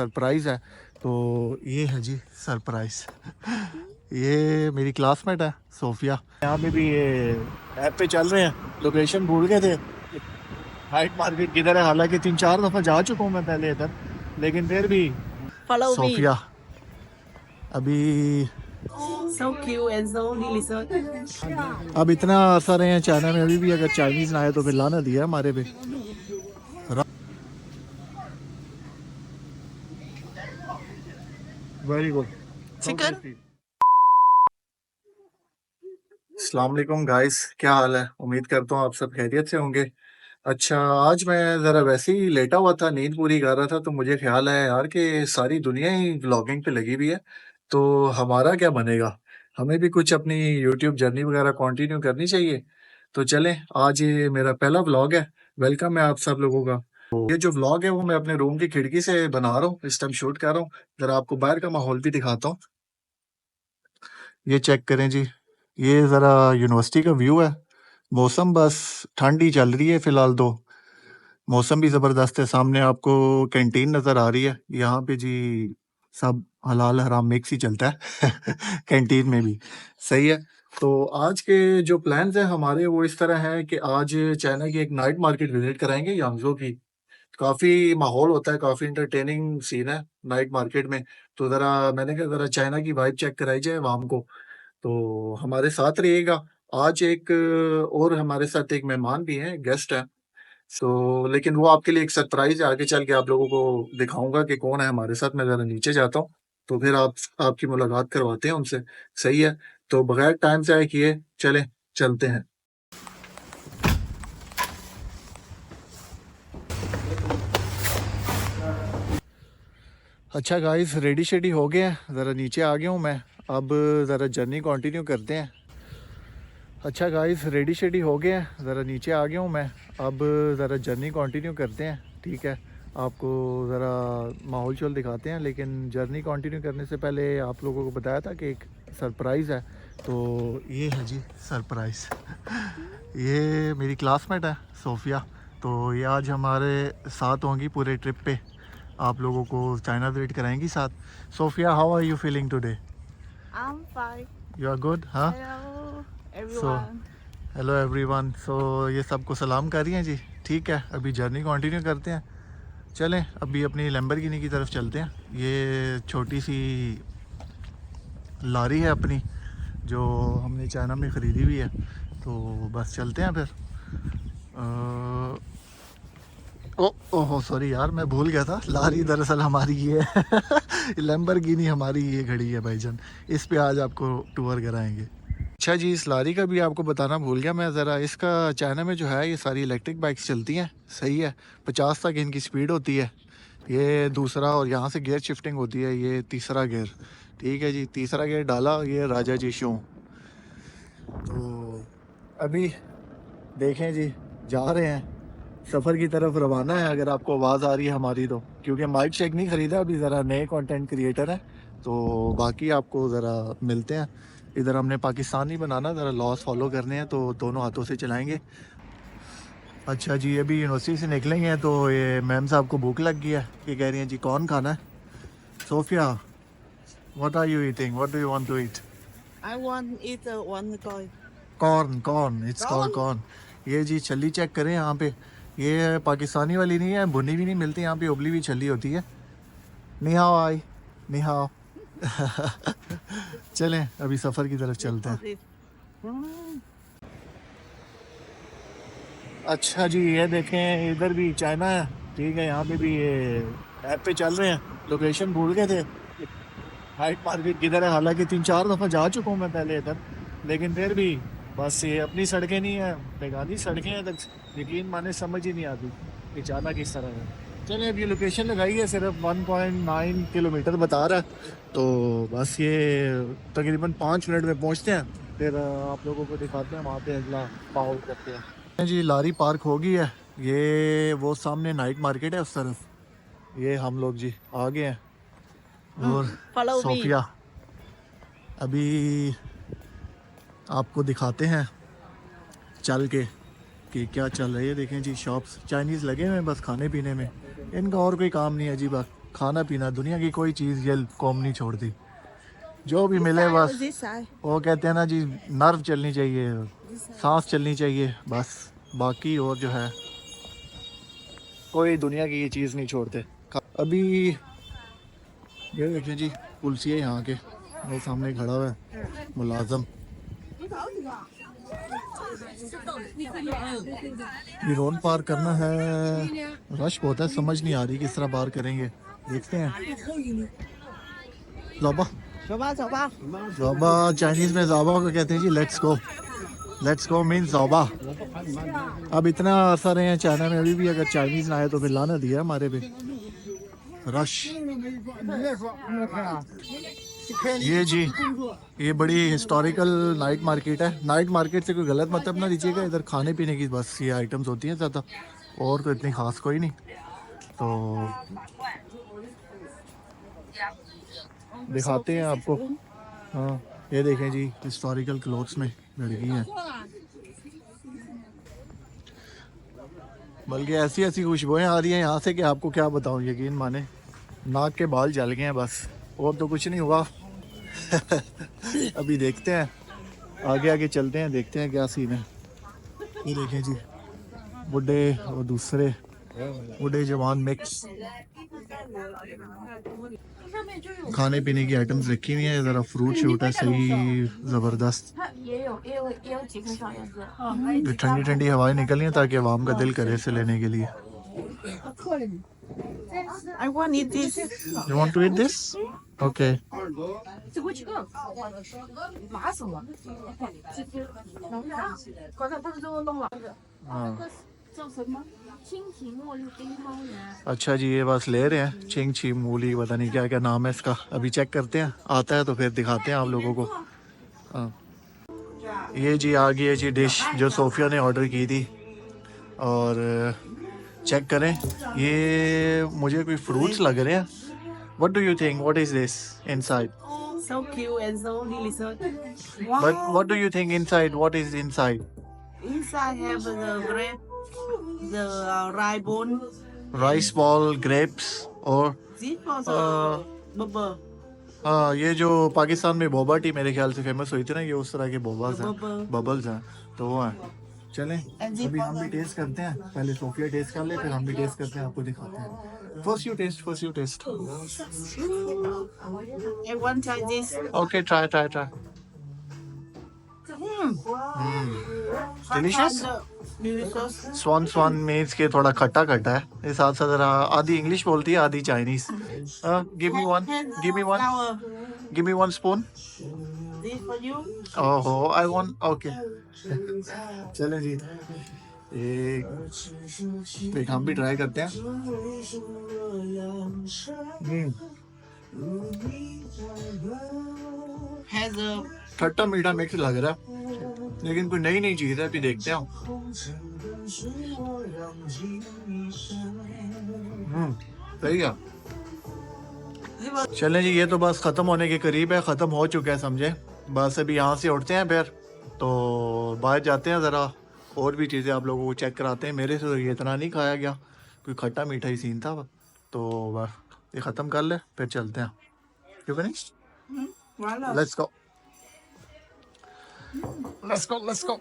Surprise है। तो ये है जी सरप्राइज़। ये मेरी क्लासमेट है सोफिया। यहाँ पे भी ये ऐप पे चल रहे हैं, लोकेशन भूल गए थे हाइट मार्केट किधर है। हालांकि 3-4 दफ़ा जा चुका हूँ मैं पहले इधर, लेकिन फिर भी Follow me. सोफिया अभी So cute and so delicious. अब इतना अर्सा रहे हैं चाइना में, अभी भी अगर चाइनीज़ ना आए तो फिर लाना दिया हमारे पे। Very good Chicken? अस्सलाम वालेकुम गाइस, क्या हाल है? उम्मीद करता हूँ आप सब खैरियत से होंगे। अच्छा, आज मैं ज़रा वैसे ही लेटा हुआ था, नींद पूरी कर रहा था, तो मुझे ख्याल आया यार कि सारी दुनिया ही व्लॉगिंग पे लगी हुई है, तो हमारा क्या बनेगा? हमें भी कुछ अपनी यूट्यूब जर्नी वगैरह कंटिन्यू करनी चाहिए। तो चलें, आज ये मेरा पहला व्लॉग है। वेलकम है आप सब लोगों का। ये जो व्लॉग है वो मैं अपने रूम की खिड़की से बना रहा हूँ, इस टाइम शूट कर रहा हूँ। ज़रा आपको बाहर का माहौल भी दिखाता हूँ। ये चेक करें जी, ये ज़रा यूनिवर्सिटी का व्यू है। मौसम बस ठंड ही चल रही है फ़िलहाल तो। मौसम भी ज़बरदस्त है। सामने आपको कैंटीन नज़र आ रही है। यहाँ पे जी सब हलाल हराम मिक्स ही चलता है कैंटीन में भी। सही है। तो आज के जो प्लान्स हैं हमारे वो इस तरह हैं कि आज चाइना की एक नाइट मार्केट विज़िट कराएँगे यांगज़ो की। काफ़ी माहौल होता है, काफ़ी एंटरटेनिंग सीन है नाइट मार्केट में। तो ज़रा मैंने कहा ज़रा चाइना की वाइब चेक कराई जाए अवाम को। तो हमारे साथ रहिएगा। आज एक और हमारे साथ एक मेहमान भी हैं, गेस्ट हैं। लेकिन वो आपके लिए एक सरप्राइज़ है, आगे चल के आप लोगों को दिखाऊँगा कि कौन है हमारे साथ। मैं ज़रा नीचे जाता हूँ, तो फिर आपकी मुलाकात करवाते हैं उनसे। सही है? तो बगैर टाइम ज़ाया किए चलें, चलते हैं। अच्छा गाइस, रेडी-शेडी हो गए हैं, ज़रा नीचे आ गया हूँ मैं। अब ज़रा जर्नी कंटिन्यू करते हैं। अच्छा गाइस, रेडी-शेडी हो गए हैं, ज़रा नीचे आ गया हूँ मैं। अब ज़रा जर्नी कंटिन्यू करते हैं, ठीक है? आपको ज़रा माहौल-शोल दिखाते हैं, लेकिन जर्नी कंटिन्यू करने से पहले आप लोगों को बताया था कि एक सरप्राइज़ है। तो ये है जी सरप्राइज़। ये मेरी क्लासमेट है सोफिया। तो ये आज हमारे साथ होंगी पूरे ट्रिप पे। आप लोगों को चाइना विज़िट कराएँगी साथ। Sophia, how are you feeling today? I'm fine. You are good? हाँ? Hello, so everyone. Hello everyone. ये सबको सलाम कर रही हैं जी। ठीक है, अभी जर्नी कंटिन्यू करते हैं। चलें, अभी अपनी लैम्बोर्गिनी की तरफ चलते हैं। ये छोटी सी लारी है अपनी, जो हमने चाइना में ख़रीदी हुई है। तो बस चलते हैं फिर। ओहो सॉरी यार, मैं भूल गया था, लारी दरअसल हमारी ये है लैम्बोर्गिनी हमारी ये खड़ी है भाईजान। इस पे आज आपको टूर कराएंगे। अच्छा जी, इस लारी का भी आपको बताना भूल गया मैं ज़रा। इसका चाइना में जो है ये सारी इलेक्ट्रिक बाइक्स चलती हैं। सही है, 50 तक इनकी स्पीड होती है। ये दूसरा, और यहाँ से गियर शिफ्टिंग होती है, ये तीसरा गियर। ठीक है जी, तीसरा गियर डाला, ये राजा जी शो। तो अभी देखें जी, जा रहे हैं, सफ़र की तरफ रवाना है। अगर आपको आवाज़ आ रही है हमारी तो, क्योंकि माइक शेक नहीं ख़रीदा अभी, ज़रा नए कंटेंट क्रिएटर हैं। तो बाकी आपको ज़रा मिलते हैं। इधर हमने पाकिस्तानी बनाना, ज़रा लॉस फॉलो करने हैं, तो दोनों हाथों से चलाएंगे। अच्छा जी, अभी यूनिवर्सिटी से निकलेंगे हैं, तो ये मैम साहब को भूख लग गई है। ये कह रही हैं जी कौन खाना है? Sophia, what are you eating? What do you want to eat? I want eat one toy. Corn, corn, it's called Corn? Corn. ये जी छली चेक करें यहाँ पे। ये पाकिस्तानी वाली नहीं है, भुनी भी नहीं मिलती यहाँ पे, उबली हुई छली होती है। नि हाओ आई, नि हाओ। चलें, अभी सफ़र की तरफ चलते हैं। This. Mm. अच्छा जी, ये देखें, इधर भी चाइना है। ठीक है, यहाँ पे भी ये ऐप पे चल रहे हैं, लोकेशन भूल गए थे हाइट मार्केट किधर है। हालांकि 3-4 दफ़ा जा चुका हूँ मैं पहले इधर, लेकिन फिर भी बस ये अपनी सड़कें नहीं है, बेगानी सड़कें हैं, तक यकीन माने समझ ही नहीं आती कि जाना किस तरह है। चलिए, अब ये लोकेशन लगाई है, सिर्फ 1.9 किलोमीटर बता रहा है। तो बस ये तकरीबन 5 मिनट में पहुँचते हैं, फिर आप लोगों को दिखाते हैं वहाँ पे अगला पाओ करते हैं जी। लारी पार्क हो गई है, ये वो सामने नाइट मार्केट है उस तरफ। ये हम लोग जी आ गए हैं। और Follow me. सोफिया अभी आपको दिखाते हैं चल के कि क्या चल रही है। देखें जी, शॉप्स चाइनीज़ लगे हुए हैं बस खाने पीने में, इनका और कोई काम नहीं है जी। खाना पीना, दुनिया की कोई चीज़ ये कौम नहीं छोड़ती। जो भी मिले बस, This side. वो कहते हैं ना जी, नर्व चलनी चाहिए, This side. सांस चलनी चाहिए बस। बाकी और जो है कोई दुनिया की ये चीज़ नहीं छोड़ते। अभी ये देखिए जी, पुलिसिया यहाँ के वो सामने खड़ा हुआ है मुलाजम। ये रोड पार करना है, रश बहुत है, समझ नहीं आ रही किस तरह पार करेंगे, देखते हैं। ज़ाबा, 走吧，走吧。 ज़ाबा चाइनीज़ में ज़ाबा को कहते हैं जी, let's go. Let's go means ज़ाबा। अब इतना अर्सा रहे हैं चाइना में, अभी भी अगर चाइनीज़ ना आए तो फिर लाना दिया हमारे पे। रश ये जी, ये बड़ी हिस्टोरिकल नाइट मार्केट है। नाइट मार्केट से कोई गलत मतलब ना लीजिएगा, इधर खाने पीने की बस ये आइटम्स होती हैं ज़्यादा, और तो इतनी ख़ास कोई नहीं। तो दिखाते हैं आपको। हाँ, ये देखें जी, हिस्टोरिकल क्लोथ्स में लड़की है, बल्कि ऐसी ऐसी खुशबुएं आ रही हैं यहाँ से कि आपको क्या बताऊँ, यकीन माने नाक के बाल जल गए हैं बस, और तो कुछ नहीं हुआ। अभी देखते हैं, आगे आगे चलते हैं, देखते हैं क्या सीन है। ये देखें जी, बूढ़े और दूसरे बूढ़े जवान मिक्स खाने पीने की आइटम्स रखी हुई हैं। ज़रा फ्रूट शूट है सही ज़बरदस्त। ठंडी ठंडी हवाएं निकल रही हैं ताकि आवाम का दिल करे इसे लेने के लिए। I want eat this. You want to eat this? Okay. 这会吃个，麻死我！刚才他们都弄了， हाँ 叫什么？蜻蜓茉莉冰汤圆。 अच्छा जी, ये बस ले रहे हैं चिंग छी मूली, पता नहीं क्या क्या नाम है इसका, अभी चेक करते हैं, आता है तो फिर दिखाते हैं आप लोगों को। हाँ, ये जी आ गई है जी डिश जो सोफिया ने ऑर्डर की थी, और चेक करें, ये मुझे कोई फ्रूट्स लग रहे हैं। What do you think? What is this inside? So cute and so delicious. But what do you think inside? What is inside? Inside have the grape, the rice bone. Rice ball, grapes, और This was a bubble. हाँ, ये जो पाकिस्तान में boba tea मेरे ख्याल से famous हुई थी ना, ये उस तरह के बोबास हैं, Bubble. बबल्स हैं, तो वो हैं। चलें अभी हम भी टेस्ट करते हैं, पहले सोफिया टेस्ट कर ले, फिर हम भी टेस्ट करते हैं, आपको दिखाते हैं। First you taste, first you taste. I want try this. Okay, try try try. Delicious. Delicious. स्वान स्वान मीन्स के थोड़ा खट्टा खट्टा है, इस साथ साथ ज़रा आधी इंग्लिश बोलती है आधी Chinese. Give me one, give me one, Flower. Give me one spoon. This for you. ओहो, आई वांट, ओके। चलें जी, एक हम भी ट्राई करते हैं। Has a खट्टा मीठा मिक्स लग रहा है, लेकिन कोई नई नई चीज़ है, अभी देखते हैं। सही है। चलें जी, ये तो बस ख़त्म होने के करीब है, ख़त्म हो चुका है समझे। बस अभी यहाँ से उठते हैं, फिर तो बाहर जाते हैं, ज़रा और भी चीज़ें आप लोगों को चेक कराते हैं। मेरे से तो ये इतना नहीं खाया गया, कोई खट्टा मीठा ही सीन था, तो बस ये ख़त्म कर ले, फिर चलते हैं। You finished? voilà. Let's go. Let's go. Let's go.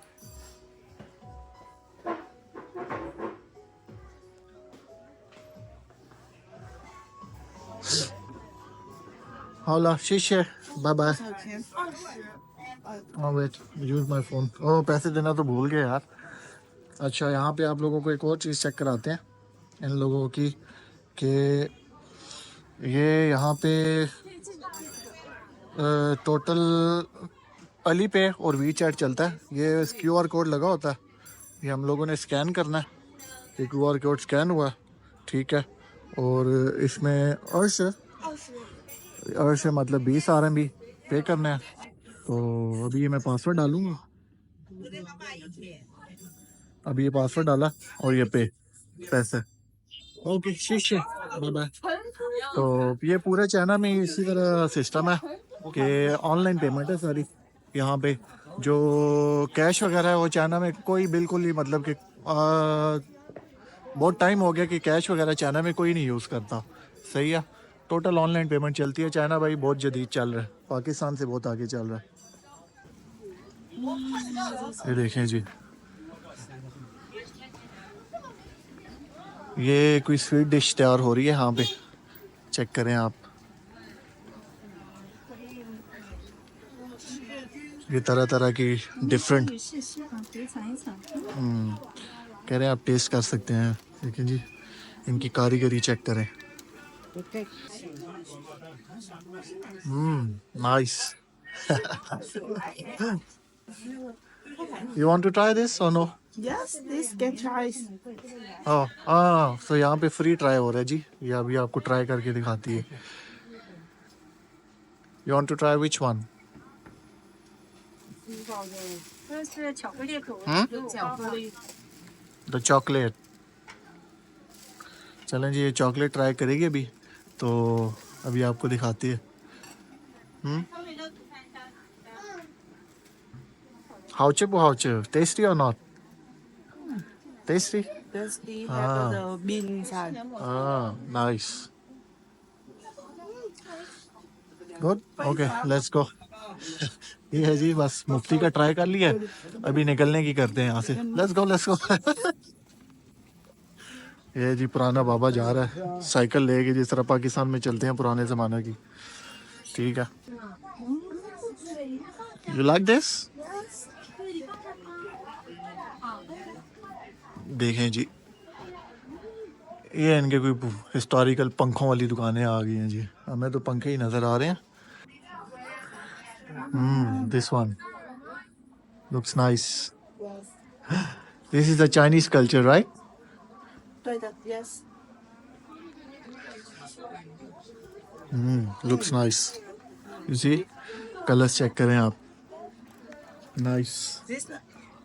Hola, शीशे, bye bye. Okay. Oh wait, use my phone. Oh, पैसे देना तो भूल गए यार। अच्छा, यहाँ पे आप लोगों को एक और चीज़ चेक कराते हैं इन लोगों की, कि ये यहाँ पे टोटल अली पे और वी चैट चलता है। ये QR कोड लगा होता है, ये हम लोगों ने स्कैन करना है। ये QR कोड स्कैन हुआ, ठीक है, और इसमें अर्श मतलब 20 RMB पे करना है। तो अभी ये मैं पासवर्ड डालूँगा, अभी ये पासवर्ड डाला और ये पैसे। ओके, शीशे, बाय बाय। तो ये पूरे चाइना में इसी तरह सिस्टम है कि ऑनलाइन पेमेंट है सारी यहाँ पे। जो कैश वगैरह है वो चाइना में कोई बिल्कुल ही, मतलब कि बहुत टाइम हो गया कि कैश वगैरह चाइना में कोई नहीं यूज़ करता, सही है। टोटल ऑनलाइन पेमेंट चलती है। चाइना भाई बहुत जदीद चल रहा है, पाकिस्तान से बहुत आगे चल रहा है। ये देखें जी, ये कोई स्वीट डिश तैयार हो रही है यहाँ पे, चेक करें आप। ये तरह तरह की डिफरेंट कह रहे हैं, आप टेस्ट कर सकते हैं। देखिए जी, इनकी कारीगरी चेक करें। Nice. You want to try this or no? Yes, this can try. तो यहाँ पे फ्री ट्राई हो रहा है जी, ये अभी आपको ट्राई करके दिखाती है। You want to try which one? 这是巧克力口味，有巧克力。 The chocolate. चलें जी, ये चॉकलेट ट्राई करेगी अभी, तो अभी आपको दिखाती है। How tasty or not? Tasty? Tasty have the bean inside. Nice. Good. Okay, let's go. ये है जी, बस मुफ्ती का ट्राई कर लिया, अभी निकलने की करते हैं यहाँ से। Let's go. ये जी पुराना बाबा जा रहा है साइकिल लेके, जिस तरह पाकिस्तान में चलते हैं पुराने ज़माने की। ठीक है, यू लाइक दिस? देखें जी, ये इनके कोई हिस्टोरिकल पंखों वाली दुकानें आ गई हैं जी, हमें तो पंखे ही नज़र आ रहे हैं। This one looks nice. This is the Chinese culture, right? Yes. Looks nice. You see, colors check करें आप। Nice. This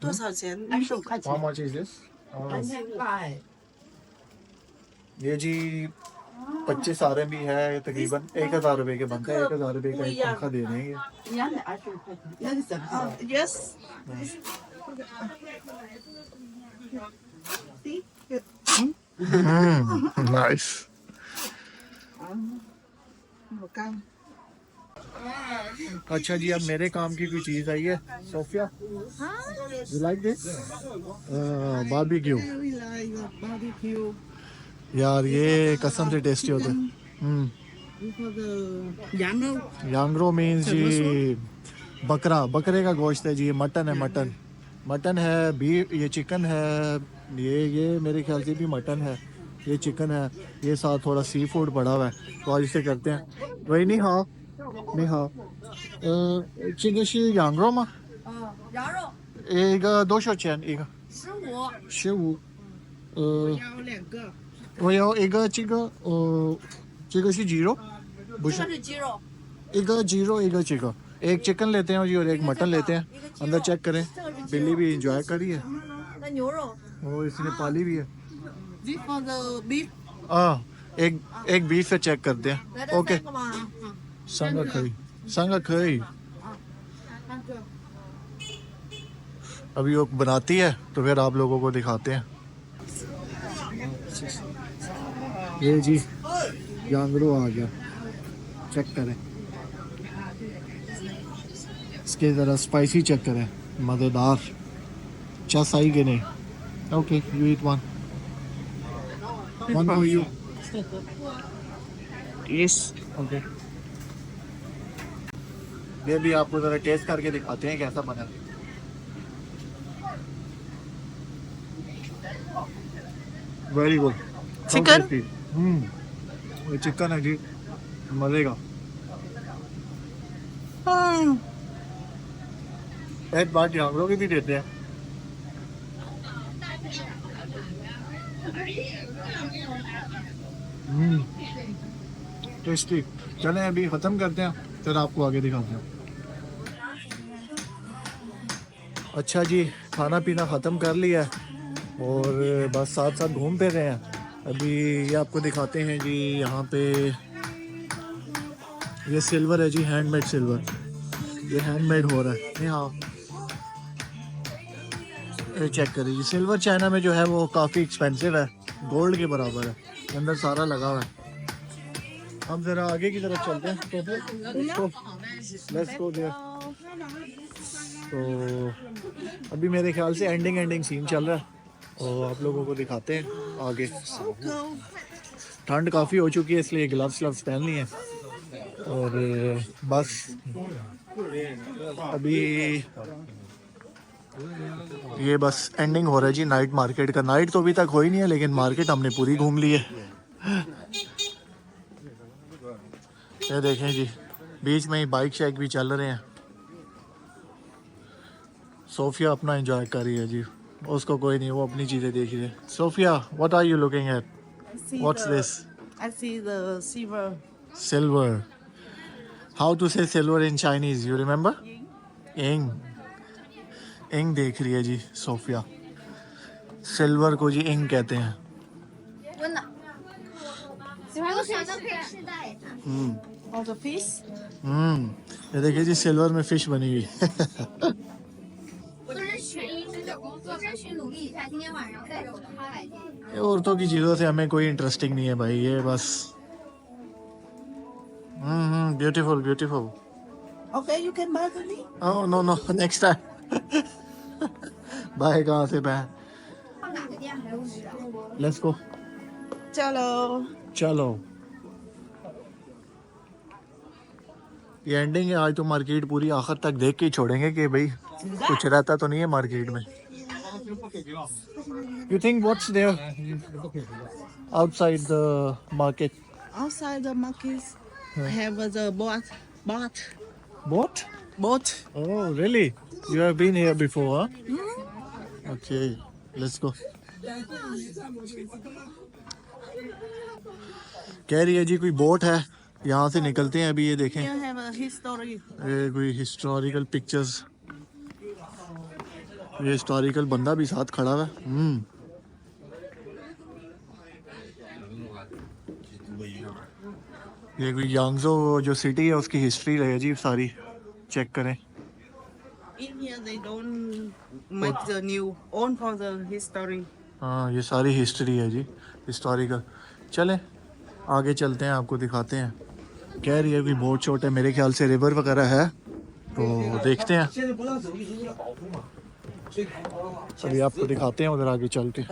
多少钱？25块 How much is this? 块。 ये जी 25 सारे भी है, तकरीबन 1000 रुपए के बनते हैं। 1000 रुपए का एक पंखा दे रहे हैं ये। 一样的25块钱。那是什么？Yes. Nice. 我刚 अच्छा जी, अब मेरे काम की कोई चीज़ आई है। Sophia, you like this? Barbecue. barbecue. यार ये कसम से टेस्टी होता है। यांगरो मीन्स जी बकरे का गोश्त है जी। मटन है, मटन है, बीफ, ये चिकन है, ये मेरे ख्याल से भी मटन है, ये चिकन है, ये साथ थोड़ा सी फूड पड़ा हुआ है। तो आज इसे करते हैं। वही नहीं हाँ चिकन यांगरो मा 羊肉一个多少钱一个15， 15要2个。我要一个这个是鸡肉不这是个是鸡肉，一个鸡肉一个这个एक चिकन लेते हैं जी और एक मटन लेते हैं। अंदर चेक करें, बिल्ली भी इंजॉय करी है 那牛肉 और इसने पाली भी है। This for the beef. एक बीफ से चेक करते हैं। 来这 ओके 3个吗？ संगा खई अभी वो बनाती है तो फिर आप लोगों को दिखाते हैं। ये जी यांगरो आ गया, चेक करें इसके ज़रा स्पाइसी चेक करें, मज़ेदार। चस आई कि नहीं? Okay, you eat one for you. Yes. Okay, ये भी आपको ज़रा टेस्ट करके दिखाते हैं कैसा बना। Very good. Chicken? ये चिकन है जी, मज़े का। एक बात यहाँ लोग भी देते हैं। टेस्टी। चलें अभी ख़त्म करते हैं, फिर आपको आगे दिखाते हैं। अच्छा जी, खाना पीना ख़त्म कर लिया है और बस साथ साथ घूम फिर रहे हैं। अभी ये आपको दिखाते हैं जी, यहाँ पे ये सिल्वर है जी, हैंडमेड सिल्वर, ये हैंडमेड हो रहा है। ये हाँ, ये चेक करिए, सिल्वर चाइना में जो है वो काफ़ी एक्सपेंसिव है, गोल्ड के बराबर है, अंदर सारा लगा हुआ है। हम जरा आगे की तरफ चलते हैं तो लेट्स गो देयर। तो अभी मेरे ख्याल से एंडिंग सीन चल रहा है और आप लोगों को दिखाते हैं आगे। ठंड काफ़ी हो चुकी है इसलिए ग्लव्स पहन लिए हैं और बस अभी ये बस एंडिंग हो रहा है जी नाइट मार्केट का। नाइट तो अभी तक हो ही नहीं है लेकिन मार्केट हमने पूरी घूम ली है। ये देखें जी बीच में ही बाइक शेक भी चल रहे हैं। सोफिया अपना एंजॉय कर रही है जी, उसको कोई नहीं, वो अपनी चीज़ें देख रही है। Sophia what are you looking at? What's this? I see the silver. Silver. How to say silver in Chinese? You remember? Ying. Ying देख रही है जी सोफिया। सिल्वर को जी इंग कहते हैं। Oh, the fish. ये देखिए जी सिल्वर में फिश बनी हुई। ये औरतों की चीज़ों से हमें कोई इंटरेस्टिंग नहीं है भाई, ये बस beautiful beautiful. Okay, you can buy for me. Oh no no next time. Buy कहाँ से बाय? Let's go. Chalo. चलो ये एंडिंग है आज, तो मार्केट पूरी आखिर तक देख के ही छोड़ेंगे कि भाई कुछ रहता तो नहीं है मार्केट में। You think what's there outside the market? Outside the markets, have the boat. Boat? Boat. Oh really? You have been here before, huh? Okay, let's go. कह रही है जी कोई बोट है, यहाँ से निकलते हैं अभी। ये देखें Here have a history. ये कोई हिस्टोरिकल पिक्चर्स, ये हिस्टोरिकल बंदा भी साथ खड़ा हुआ है। ये कोई यांगजो जो सिटी है उसकी हिस्ट्री है जी सारी, चेक करें। In here they don't make the new own for the history. हाँ ये सारी हिस्ट्री है जी हिस्टोरिकल। चलें आगे चलते हैं, आपको दिखाते हैं। कह रही है कोई बोट शोट है, मेरे ख्याल से रिवर वगैरह है, तो देखते हैं अभी आपको दिखाते हैं उधर आगे चल के।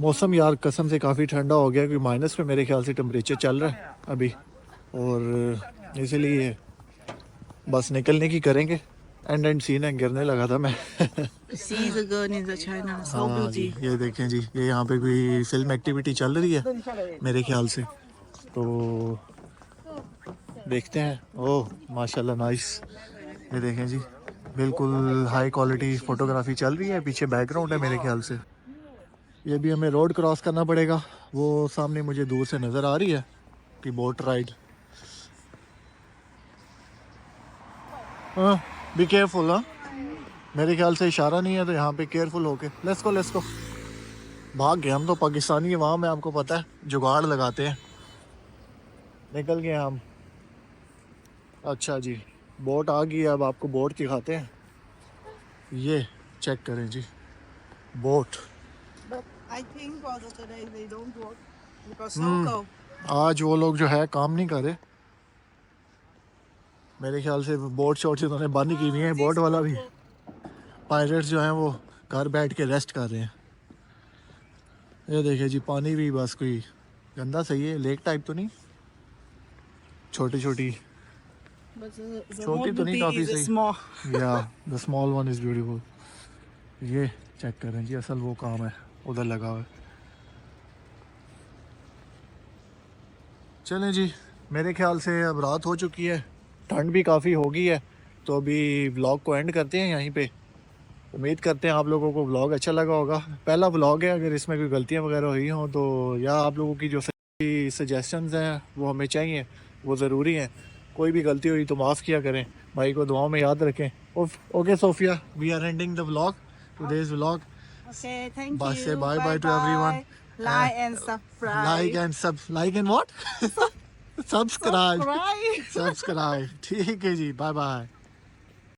मौसम यार कसम से काफ़ी ठंडा हो गया, क्योंकि माइनस पे मेरे ख्याल से टेम्परेचर चल रहा है अभी, और इसलिए बस निकलने की करेंगे। एंड सीन है, गिरने लगा था मैं। See the girl in the China. So हाँ जी beauty. ये देखें जी, ये यहाँ पे कोई फिल्म एक्टिविटी चल रही है मेरे ख्याल से, तो देखते हैं। ओह माशाल्लाह नाइस। ये देखें जी बिल्कुल हाई क्वालिटी फ़ोटोग्राफी चल रही है, पीछे बैकग्राउंड है मेरे ख्याल से। ये भी हमें रोड क्रॉस करना पड़ेगा, वो सामने मुझे दूर से नज़र आ रही है कि बोट राइड। हाँ बी केयरफुल। हाँ मेरे ख्याल से इशारा नहीं है, तो यहाँ पे केयरफुल होके लेट्स गो। भाग गए हम तो, पाकिस्तानी है वहाँ में, आपको पता है जुगाड़ लगाते हैं। निकल गए हम। अच्छा जी बोट आ गई, अब आपको बोट दिखाते हैं। ये चेक करें जी boat. But I think for the today they don't work because so Hmm. cold. आज वो लोग जो है काम नहीं कर रहे मेरे ख्याल से, बोट शॉट से उन्होंने बंद की हुई है। बोट वाला भी, पायलट्स जो हैं वो घर बैठ के रेस्ट कर रहे हैं। ये देखिए जी पानी भी बस कोई गंदा सही है, लेक टाइप तो नहीं, छोटी छोटी। But the छोटी more तो नहीं, big काफ़ी is सही। small. या the small one is beautiful. ये चेक करें जी, असल वो काम है उधर लगा हुआ है। चलें जी मेरे ख्याल से अब रात हो चुकी है, ठंड भी काफ़ी हो गई है, तो अभी व्लॉग को एंड करते हैं यहीं पे। उम्मीद करते हैं आप लोगों को व्लॉग अच्छा लगा होगा। पहला व्लॉग है, अगर इसमें कोई गलतियाँ वगैरह हुई हों तो, या आप लोगों की जो सजेशंस हैं वो हमें चाहिए, वो ज़रूरी हैं। कोई भी गलती हुई तो माफ़ किया करें, भाई को दुआओं में याद रखें। Okay Sophia, we are ending the vlog, today's vlog. Okay, thank Bye, you. say bye to everyone. Like and subscribe. Like and what? Subscribe। Subscribe. Subscribe. ठीक है जी, बाय बाय।